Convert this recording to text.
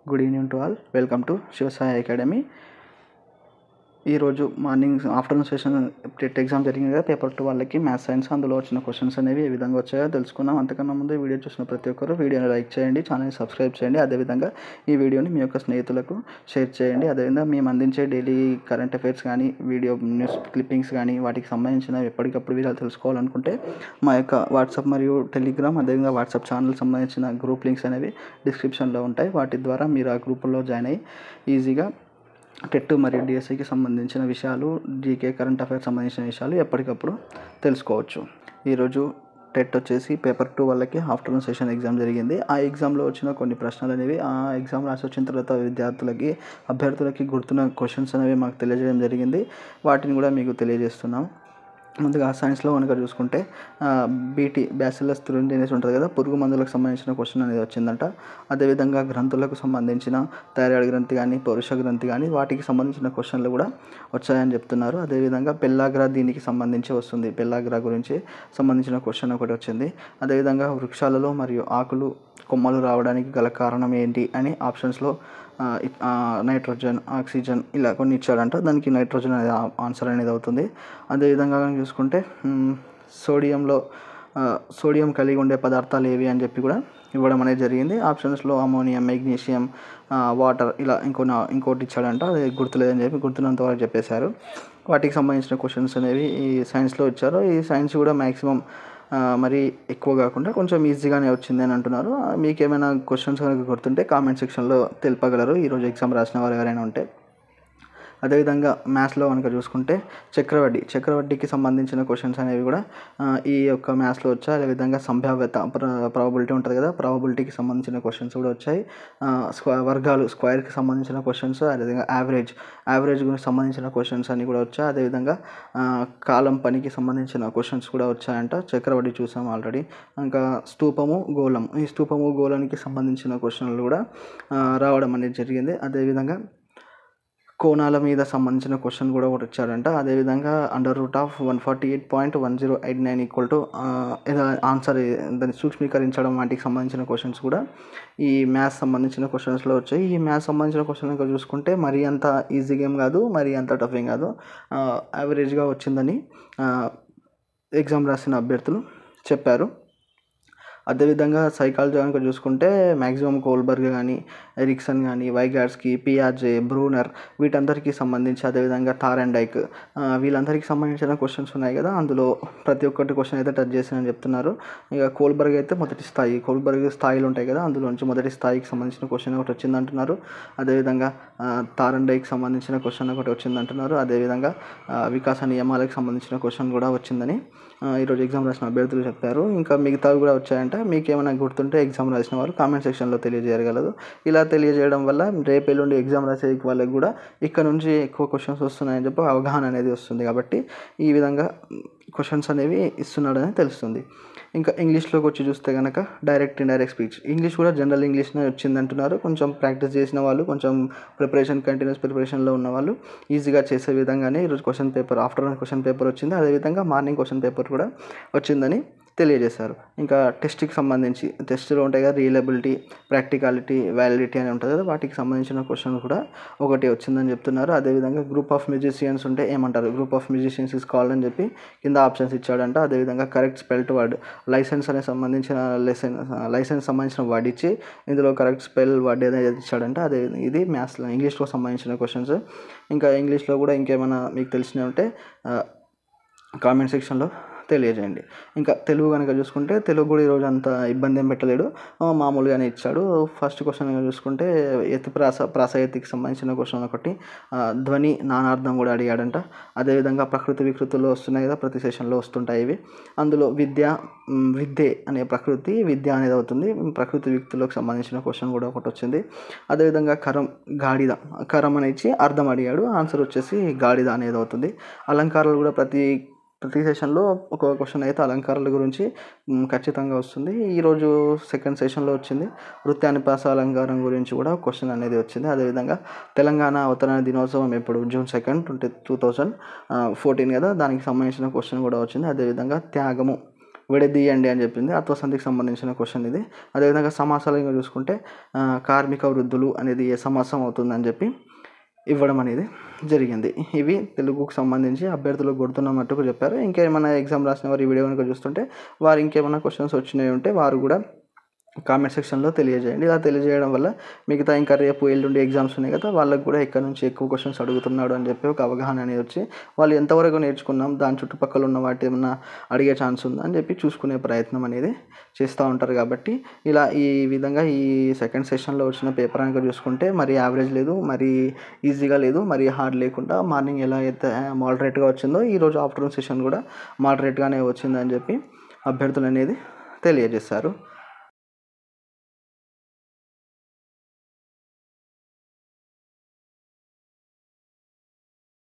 Good evening to all. Welcome to Shivasai academy. ఈరోజు afternoon session TET exam జరిగింది కదా, paper 2 వాళ్ళకి మ్యాథ్స్ సైన్స్. అందులో వచ్చిన క్వశ్చన్స్ అనేవి ఏ విధంగా వచ్చాయో తెలుసుకుందాం. అంతకన్నా ముందు వీడియో చూసిన ప్రతి ఒక్కరు వీడియోని లైక్ చేయండి, ఛానల్ని సబ్స్క్రైబ్ చేయండి. అదేవిధంగా ఈ వీడియోని మీ యొక్క స్నేహితులకు షేర్ చేయండి. అదేవిధంగా మేము అందించే డైలీ కరెంట్ అఫైర్స్ కానీ, వీడియో న్యూస్ క్లిప్పింగ్స్ కానీ, వాటికి సంబంధించిన ఎప్పటికప్పుడు వీడియోలు తెలుసుకోవాలనుకుంటే మా యొక్క వాట్సాప్ మరియు టెలిగ్రామ్, అదేవిధంగా వాట్సాప్ ఛానల్ సంబంధించిన గ్రూప్ లింక్స్ అనేవి డిస్క్రిప్షన్లో ఉంటాయి. వాటి ద్వారా మీరు ఆ గ్రూపుల్లో జాయిన్ అయ్యి ఈజీగా టెట్ మరియు డిఎస్సికి సంబంధించిన విషయాలు, జీకే కరెంట్ అఫైర్స్ సంబంధించిన విషయాలు ఎప్పటికప్పుడు తెలుసుకోవచ్చు. ఈరోజు టెట్ వచ్చేసి పేపర్ 2 వాళ్ళకి ఆఫ్టర్నూన్ సెషన్ ఎగ్జామ్ జరిగింది. ఆ ఎగ్జామ్లో వచ్చిన కొన్ని ప్రశ్నలు అనేవి ఆ ఎగ్జామ్ రాసి వచ్చిన తర్వాత అభ్యర్థులకి గుర్తున్న క్వశ్చన్స్ అనేవి మాకు తెలియజేయడం జరిగింది. వాటిని కూడా మీకు తెలియజేస్తున్నాం. ముందుగా సైన్స్లో కనుక చూసుకుంటే బీటీ బ్యాసిల్లస్ తురింజినస్ ఉంటుంది కదా, పురుగు మందులకు సంబంధించిన క్వశ్చన్ అనేది వచ్చిందంట. అదేవిధంగా గ్రంథులకు సంబంధించిన థైరాయిడ్ గ్రంథి కానీ, పౌరుష గ్రంథి కానీ, వాటికి సంబంధించిన క్వశ్చన్లు కూడా వచ్చాయని చెప్తున్నారు. అదేవిధంగా పెల్లాగ్రా దీనికి సంబంధించి వస్తుంది. పెల్లాగ్రా గురించి సంబంధించిన క్వశ్చన్ ఒకటి వచ్చింది. అదేవిధంగా వృక్షాలలో మరియు ఆకులు, కొమ్మలు రావడానికి గల కారణం ఏంటి అని ఆప్షన్స్లో నైట్రోజన్, ఆక్సిజన్ ఇలా కొన్ని ఇచ్చాడంట. దానికి నైట్రోజన్ అనేది ఆన్సర్ అనేది అవుతుంది. అదేవిధంగా చూసుకుంటే సోడియం కలిగి ఉండే పదార్థాలు ఏవి అని చెప్పి కూడా ఇవ్వడం అనేది జరిగింది. ఆప్షన్స్లో అమోనియం, మెగ్నీషియం, వాటర్ ఇలా ఇంకోటి ఇచ్చాడంట. అది గుర్తులేదని చెప్పి గుర్తున్నంత వరకు చెప్పేశారు. వాటికి సంబంధించిన క్వశ్చన్స్ అనేవి ఈ సైన్స్లో ఇచ్చారు. ఈ సైన్స్ కూడా మ్యాక్సిమం మరి ఎక్కువ కాకుండా కొంచెం ఈజీగానే వచ్చింది అని అంటున్నారు. మీకు ఏమైనా క్వశ్చన్స్ కనుక గుర్తుంటే కామెంట్ సెక్షన్లో తెలుపగలరు, ఈరోజు ఎగ్జామ్ రాసిన వారు ఎవరైనా ఉంటే. అదేవిధంగా మ్యాథ్స్లో కనుక చూసుకుంటే చక్రవడ్డీకి సంబంధించిన క్వశ్చన్స్ అనేవి కూడా ఈ యొక్క మ్యాథ్స్లో వచ్చాయి. అదేవిధంగా సంభావ్యత, ప్రాబబిలిటీ ఉంటుంది కదా, ప్రాబబిలిటీకి సంబంధించిన క్వశ్చన్స్ కూడా వచ్చాయి. స్క్వేర్కి సంబంధించిన క్వశ్చన్స్, అదేవిధంగా యావరేజ్ గురించి సంబంధించిన క్వశ్చన్స్ అన్నీ కూడా వచ్చాయి. అదేవిధంగా కాలం పనికి సంబంధించిన క్వశ్చన్స్ కూడా వచ్చాయంట. చక్రవడ్డీ చూసాం ఆల్రెడీ. ఇంకా స్తూపము, గోళం, ఈ స్తూపము గోళానికి సంబంధించిన క్వశ్చన్లు కూడా రావడం అనేది జరిగింది. అదేవిధంగా కోణాల మీద సంబంధించిన క్వశ్చన్ కూడా ఒకటి ఇచ్చాడంట. అదేవిధంగా √148.1089 ఈక్వల్ టు ఆన్సర్ దాన్ని సూక్ష్మీకరించడం వాటికి సంబంధించిన క్వశ్చన్స్ కూడా ఈ మ్యాథ్స్ సంబంధించిన క్వశ్చన్స్లో వచ్చాయి. ఈ మ్యాథ్స్ సంబంధించిన క్వశ్చన్ కనుక చూసుకుంటే మరీ అంత ఈజీ గేమ్ కాదు, మరీ అంత టఫ్ ఏం కాదు, యావరేజ్గా వచ్చిందని ఎగ్జామ్ రాసిన అభ్యర్థులు చెప్పారు. అదేవిధంగా సైకాలజీ కనుక చూసుకుంటే మ్యాక్సిమం కోల్బర్గ్ కానీ, ఎరిక్సన్ కానీ, వైగాట్స్కి, పియాజే, బ్రూనర్ వీటందరికీ సంబంధించి, అదేవిధంగా థారెన్డైక్ వీళ్ళందరికీ సంబంధించిన క్వశ్చన్స్ ఉన్నాయి కదా, అందులో ప్రతి ఒక్కటి క్వశ్చన్ అయితే టచ్ చేశానని చెప్తున్నారు. ఇక కోల్బర్గ్ అయితే మొదటి స్థాయి, కోల్బర్గ్ స్థాయిలు ఉంటాయి కదా, అందులోంచి మొదటి స్థాయికి సంబంధించిన క్వశ్చన్ ఒకటి వచ్చిందంటున్నారు. అదేవిధంగా థారెన్డైక్ సంబంధించిన క్వశ్చన్ ఒకటి వచ్చిందంటున్నారు. అదేవిధంగా వికాస నియమాలకు సంబంధించిన క్వశ్చన్ కూడా వచ్చిందని ఈరోజు ఎగ్జామ్ రాసిన అభ్యర్థులు చెప్పారు. ఇంకా మిగతావి కూడా వచ్చాయంట. మీకు ఏమైనా గుర్తుంటే ఎగ్జామ్ రాసిన వారు కామెంట్ సెక్షన్లో తెలియజేయగలరు. ఇలా తెలియజేయడం వల్ల రేపు ఎల్లుండి ఎగ్జామ్ రాసే వాళ్ళకి కూడా ఇక్కడ నుంచి ఎక్కువ క్వశ్చన్స్ వస్తున్నాయని చెప్పి అవగాహన అనేది వస్తుంది. కాబట్టి ఈ విధంగా క్వశ్చన్స్ అనేవి ఇస్తున్నాడని తెలుస్తుంది. ఇంకా ఇంగ్లీష్లోకి వచ్చి చూస్తే కనుక డైరెక్ట్ ఇండైరెక్ట్ స్పీచ్, ఇంగ్లీష్ కూడా జనరల్ ఇంగ్లీష్నే వచ్చిందంటున్నారు. కొంచెం ప్రాక్టీస్ చేసిన వాళ్ళు, కొంచెం కంటిన్యూస్ ప్రిపరేషన్లో ఉన్న వాళ్ళు ఈజీగా చేసే విధంగానే ఈరోజు ఆఫ్టర్నూన్ క్వశ్చన్ పేపర్ వచ్చింది. అదేవిధంగా మార్నింగ్ క్వశ్చన్ పేపర్ కూడా వచ్చిందని తెలియజేశారు. ఇంకా టెస్ట్కి సంబంధించి టెస్ట్లో ఉంటాయి కదా, రియలబిలిటీ, ప్రాక్టికాలిటీ, వ్యాలిడిటీ అని ఉంటుంది కదా, వాటికి సంబంధించిన క్వశ్చన్ కూడా ఒకటి వచ్చిందని చెప్తున్నారు. అదేవిధంగా గ్రూప్ ఆఫ్ మ్యూజిషియన్స్ ఉంటే ఏమంటారు, group of musicians is called అని చెప్పి కింద ఆప్షన్స్ ఇచ్చాడంట. అదేవిధంగా కరెక్ట్ స్పెల్ట్ వర్డ్, లైసెన్స్ సంబంధించిన వర్డ్ ఇచ్చి ఇందులో కరెక్ట్ స్పెల్ వర్డ్ అనేది ఇచ్చాడంట. అదే ఇది మ్యాథ్స్లో ఇంగ్లీష్లో సంబంధించిన క్వశ్చన్స్. ఇంకా ఇంగ్లీష్లో కూడా ఇంకేమైనా మీకు తెలిసినవి ఉంటే కామెంట్ సెక్షన్లో తెలియజేయండి. ఇంకా తెలుగు కనుక చూసుకుంటే తెలుగు కూడా ఈరోజు అంత ఇబ్బంది ఏం పెట్టలేడు, మామూలుగానే ఇచ్చాడు. ఫస్ట్ క్వశ్చన్ కనుక చూసుకుంటే ప్రాస ఎత్తికి సంబంధించిన క్వశ్చన్ ఒకటి, ధ్వని నానార్థం కూడా అడిగాడంట. అదేవిధంగా ప్రకృతి వికృతుల్లో వస్తున్నాయి కదా, ప్రతి సెషన్లో వస్తుంటాయి ఇవి. అందులో విద్య అనే విద్య అనేది అవుతుంది. ప్రకృతి వికృతులకు సంబంధించిన క్వశ్చన్ కూడా ఒకటి వచ్చింది. అదేవిధంగా కరం అని ఇచ్చి అర్థం అడిగాడు, ఆన్సర్ వచ్చేసి గాడిద అనేది అవుతుంది. అలంకారాలు కూడా ప్రతి సెషన్లో ఒక క్వశ్చన్ అయితే అలంకారాల గురించి ఖచ్చితంగా వస్తుంది. ఈరోజు సెకండ్ సెషన్లో వచ్చింది వృత్యానుప్రాస అలంకారం గురించి కూడా క్వశ్చన్ అనేది వచ్చింది. అదేవిధంగా తెలంగాణ అవతరణ దినోత్సవం ఎప్పుడు, June 2, 2014 కదా, దానికి సంబంధించిన క్వశ్చన్ కూడా వచ్చింది. అదేవిధంగా విడదీయండి అని చెప్పింది. అత్వసంధికి సంబంధించిన క్వశ్చన్ ఇది. అదేవిధంగా సమాసాలు ఇంకా చూసుకుంటే కార్మిక వృద్ధులు అనేది ఏ సమాసం అవుతుందని చెప్పి ఇవ్వడం అనేది జరిగింది. ఇవి తెలుగుకు సంబంధించి అభ్యర్థులు గుర్తున్న మట్టుకు చెప్పారు. ఇంకేమైనా ఎగ్జామ్ రాసిన వారు ఈ వీడియో కనుక చూస్తుంటే వారు ఇంకేమైనా క్వశ్చన్స్ వచ్చినాయి ఉంటే వారు కూడా కామెంట్ సెక్షన్లో తెలియజేయండి. ఇలా తెలియజేయడం వల్ల మిగతా ఇంకా రేపు ఎల్లుండి ఎగ్జామ్స్ ఉన్నాయి కదా, వాళ్ళకి కూడా ఎక్కడి నుంచి ఎక్కువ క్వశ్చన్స్ అడుగుతున్నాడు అని చెప్పి ఒక అవగాహన అనేది వచ్చి వాళ్ళు ఎంతవరకు నేర్చుకున్నాం, దాని చుట్టుపక్కల ఉన్న వాటి ఏమన్నా అడిగే ఛాన్స్ ఉందా అని చెప్పి చూసుకునే ప్రయత్నం అనేది చేస్తూ ఉంటారు. కాబట్టి ఇలా ఈ విధంగా ఈ సెకండ్ సెషన్లో వచ్చిన పేపర్ కనుక చూసుకుంటే మరి యావరేజ్ లేదు, మరి ఈజీగా లేదు, మరి హార్డ్ లేకుండా మార్నింగ్ ఎలా అయితే మోడరేట్గా వచ్చిందో ఈరోజు ఆఫ్టర్నూన్ సెషన్ కూడా మోడరేట్గానే వచ్చిందని చెప్పి అభ్యర్థులు అనేది తెలియజేశారు.